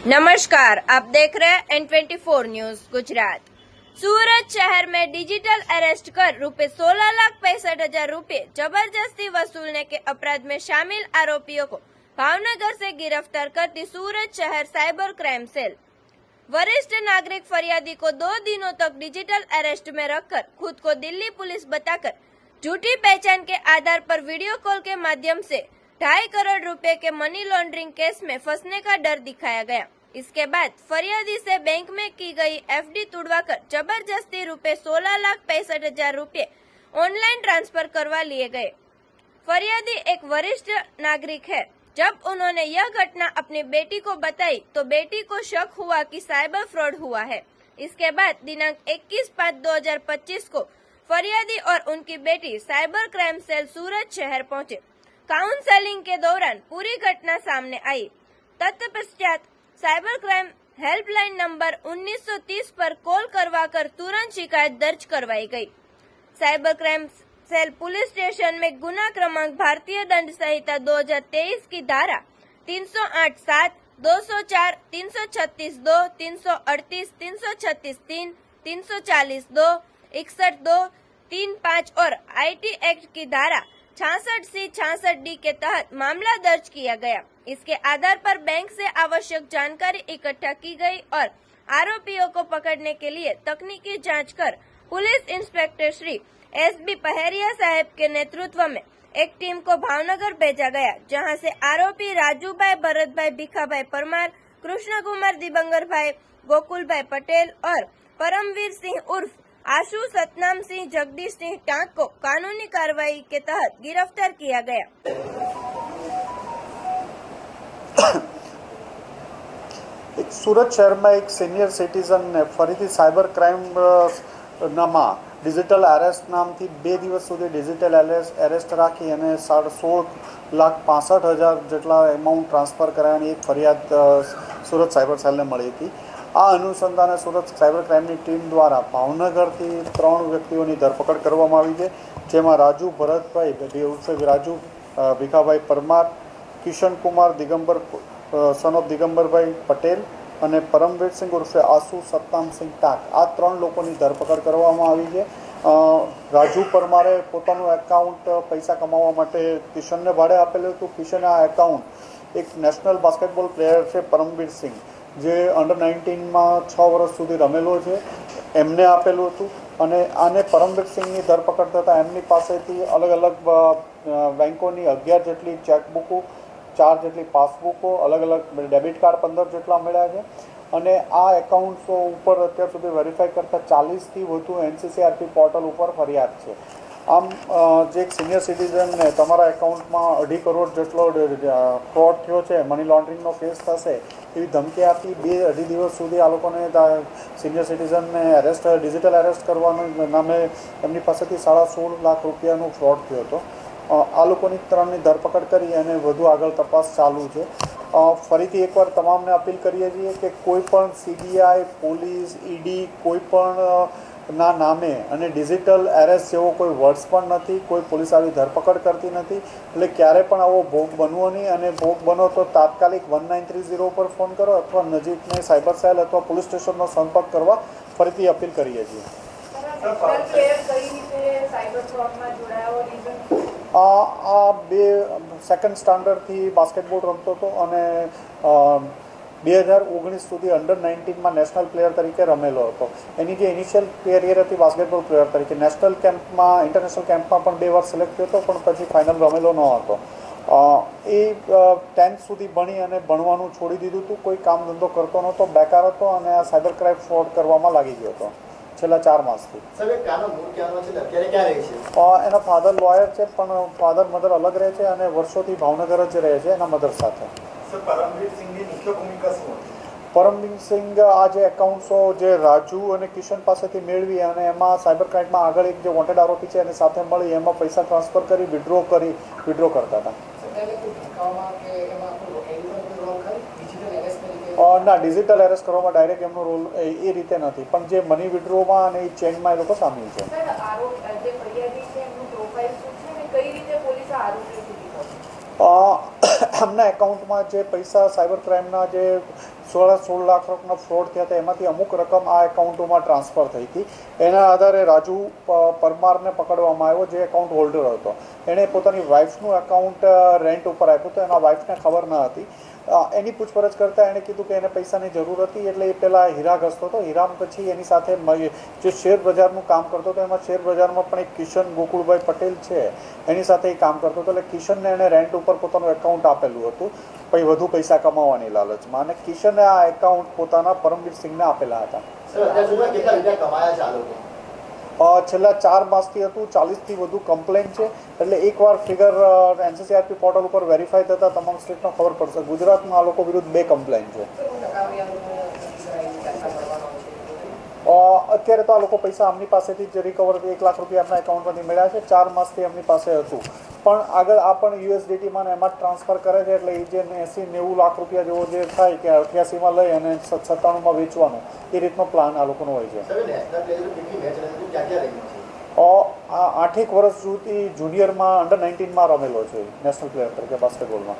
नमस्कार, आप देख रहे हैं N24 न्यूज गुजरात। सूरत शहर में डिजिटल अरेस्ट कर ₹16,65,000 जबरदस्ती वसूलने के अपराध में शामिल आरोपियों को भावनगर से गिरफ्तार करती सूरत शहर साइबर क्राइम सेल। वरिष्ठ नागरिक फरियादी को 2 दिनों तक डिजिटल अरेस्ट में रखकर खुद को दिल्ली पुलिस बताकर झूठी पहचान के आधार पर वीडियो कॉल के माध्यम से 2.5 करोड़ रुपए के मनी लॉन्ड्रिंग केस में फंसने का डर दिखाया गया। इसके बाद फरियादी से बैंक में की गई एफडी तुड़वाकर जबरदस्ती ₹16,65,000 ऑनलाइन ट्रांसफर करवा लिए गए। फरियादी एक वरिष्ठ नागरिक है। जब उन्होंने यह घटना अपनी बेटी को बताई तो बेटी को शक हुआ कि साइबर फ्रॉड हुआ है। इसके बाद दिनांक 21/5/2025 को फरियादी और उनकी बेटी साइबर क्राइम सेल सूरत शहर पहुंचे। काउंसलिंग के दौरान पूरी घटना सामने आई। तत्पश्चात साइबर क्राइम हेल्पलाइन नंबर 1930 पर कॉल करवाकर तुरंत शिकायत दर्ज करवाई गई। Cyber crime cell police station में गुना क्रमांक भारतीय दंड संहिता 2023 की धारा 308(7), 204, 336(2), 338, 336(3), 340(2), 61(2), 35 और IT एक्ट की धारा 66C, 66D के तहत मामला दर्ज किया गया। इसके आधार पर बैंक से आवश्यक जानकारी इकट्ठा की गई और आरोपियों को पकड़ने के लिए तकनीकी जांच कर पुलिस इंस्पेक्टर श्री SB पहेरिया साहब के नेतृत्व में एक टीम को भावनगर भेजा गया, जहां से आरोपी राजूभाई, भरतभाई, भीखाभाई परमार, कृष्ण कुमार, दिबंगर भाई, गोकुल भाई पटेल और परमवीर सिंह उर्फ आशु सतनाम सिंह, जगदीश सिंह टांक को कानूनी कार्रवाई के तहत गिरफ्तार किया गया। सूरत शहर में एक सीनियर सिटीजन ने फरीથી સાયબર ક્રાઇમ નામાં ડિજિટલ એરેસ્ટ નામથી 2 દિવસ સુધી ડિજિટલ એરેસ્ટ રાખી અને 16,65,000 જેટલા એમાઉન્ટ ટ્રાન્સફર કરાવવાની એક ફરિયાદ સુરત સાયબર સેલને મળી હતી। આ અનુસંધાને સુરત સાયબર ક્રાઇમની ટીમ દ્વારા ભાવનગરથી 3 વ્યક્તિઓની ધરપકડ કરવામાં આવી છે, જેમાં રાજુ ભરતભાઈ ઉર્ફે રાજુ ભીખાભાઈ પરમાર, કિશન કુમાર દિગંબર સન ઓફ દિગંબરભાઈ પટેલ અને પરમવીર સિંહ ઉર્ફે આસુ સત્તામ સિંહ ટાંક, આ 3 લોકોની ધરપકડ કરવામાં આવી છે। રાજુ પરમારે પોતાનું એકાઉન્ટ પૈસા કમાવા માટે કિશનને ભાડે આપેલું હતું। કિશને આ એકાઉન્ટ એક નેશનલ બાસ્કેટબોલ પ્લેયર છે પરમવીર સિંહ, જે અંડર-19માં 6 વર્ષ સુધી રમેલો છે, એમને આપેલું હતું। અને આને પરમવીર સિંહની ધરપકડ થતાં એમની પાસેથી અલગ અલગ બેંકોની 11 જેટલી ચેકબુકો, 4 જેટલી પાસબુકો, અલગ અલગ ડેબિટ કાર્ડ 15 જેટલા મળ્યા છે। અને આ એકાઉન્ટ્સો ઉપર અત્યાર સુધી વેરીફાઈ કરતાં 40થી વધુ NCCRP પોર્ટલ ઉપર ફરિયાદ છે। આમ જે એક સિનિયર સિટીઝનને તમારા એકાઉન્ટમાં 2.5 કરોડ જેટલો ફ્રોડ થયો છે, મની લોન્ડરિંગનો કેસ થશે એવી ધમકી આપી 2-2.5 દિવસ સુધી આ લોકોને સિનિયર સિટીઝનને ડિજિટલ એરેસ્ટ કરવાનું નામે એમની પાસેથી 16.5 લાખ રૂપિયાનું ફ્રોડ થયો હતો। આ લોકોની 3ની ધરપકડ કરી અને વધુ આગળ તપાસ ચાલુ છે। ફરીથી એકવાર તમામને અપીલ કરીએ છીએ કે કોઈ પણ CBI, પોલીસ, ED કોઈ પણ ના નામે અને ડિજિટલ એરેસ્ટ જેવો કોઈ વર્ડ્સ પણ નથી, કોઈ પોલીસ આવી ધરપકડ કરતી નથી। એટલે ક્યારે પણ આવો ભોગ બનવો નહીં, અને ભોગ બનો તો તાત્કાલિક 1930 પર ફોન કરો અથવા નજીકની સાયબર સેલ અથવા પોલીસ સ્ટેશનનો સંપર્ક કરવા ફરીથી અપીલ કરીએ છીએ। આ 2 સેકન્ડ સ્ટાન્ડર્ડથી બાસ્કેટબોલ રમતો હતો અને 2019 સુધી અંડર-19માં નેશનલ પ્લેયર તરીકે રમેલો હતો। એની જે ઇનિશિયલ કેરિયર હતી બાસ્કેટબોલ પ્લેયર તરીકે, નેશનલ કેમ્પમાં, ઇન્ટરનેશનલ કેમ્પમાં પણ 2 વાર સિલેક્ટ થયો હતો, પણ પછી ફાઇનલ રમેલો ન હતો। એ 10th સુધી ભણી અને ભણવાનું છોડી દીધું હતું, કોઈ કામ ધંધો કરતો નહોતો, બેકાર હતો અને આ સાયબર ક્રાઇમ ફ્રોડ કરવામાં લાગી ગયો હતો છેલ્લા 4 માસથી। એના ફાધર લોયર છે, પણ ફાધર મધર અલગ રહે છે અને વર્ષોથી ભાવનગર જ રહે છે એના મધર સાથે। પરમવીર સિંહ આ જે એકાઉન્ટ્સો જે રાજુ અને કિશન પાસેથી મેળવી અને એમાં સાયબર ક્રાઇમમાં આગળ એક જે વોન્ટેડ આરોપી છે એની સાથે મળી એમાં પૈસા ટ્રાન્સફર કરી વિડ્રો કરતા હતા। ના, ડિજિટલ એરેસ્ટ કરવામાં ડાયરેક્ટ એમનો રોલ એ રીતે નથી, પણ જે મની વિડ્રોમાં અને એ ચેઇનમાં એ લોકો સામેલ છે। એમના એકાઉન્ટમાં જે પૈસા સાયબર ક્રાઇમના જે 16 લાખનો ફ્રોડ થયા હતા. એમાંથી અમુક રકમ આ એકાઉન્ટોમાં ટ્રાન્સફર થઈ હતી. એના આધારે રાજુ પરમારને પકડવામાં આવ્યો, જે એકાઉન્ટ હોલ્ડર હતો. એણે પોતાની વાઇફનું એકાઉન્ટ રેન્ટ ઉપર આપ્યું હતું. એના વાઇફને ખબર ન હતી. એની પૂછપરછ કરતાં એણે કીધું કે એને પૈસાની જરૂર હતી, એટલે એ પહેલાં હીરા ઘસતો હતો. હીરામ પછી એની સાથે જે શેર બજારનું કામ કરતો હતો, એમાં શેર બજારમાં પણ એક કિશન ગોકુળભાઈ પટેલ છે, એની સાથે એ કામ કરતો હતો. એટલે કિશનને એણે રેન્ટ ઉપર પોતાનું એકાઉન્ટ આપેલું હતું, પછી વધુ પૈસા કમાવાની લાલચમાં. અને કિશને આ એકાઉન્ટ પોતાના પરમવીર સિંહને આપેલા હતા. છેલ્લા 4 માસથી હતું. 40થી વધુ કમ્પ્લેન છે. એટલે એકવાર ફિગર NCCRP પોર્ટલ ઉપર વેરીફાઈ થતાં તમામ સ્ટેટનો ખબર પડશે. ગુજરાતમાં આ લોકો વિરુદ્ધ 2 કમ્પ્લેન છે. અત્યારે તો આ લોકો પૈસા આમની પાસેથી જ રિકવર 1 લાખ રૂપિયા એમના એકાઉન્ટમાંથી મળ્યા છે. 4 માસથી એમની પાસે હતું, પણ આગળ આ પણ USDTમાં એમાં જ ટ્રાન્સફર કરે છે. એટલે એ જે 80-90 લાખ રૂપિયા જેવો જે થાય કે 88માં લઈ અને 97માં વેચવાનું, એ રીતનો પ્લાન આ લોકોનો હોય છે. 8 વર્ષ સુધી જુનિયરમાં અંડર 19માં રમેલો છે નેશનલ પ્લેયર તરીકે બાસ્કેટબોલમાં.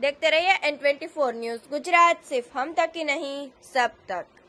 देखते रहिए N24 न्यूज गुजरात, सिर्फ हम तक ही नहीं सब तक।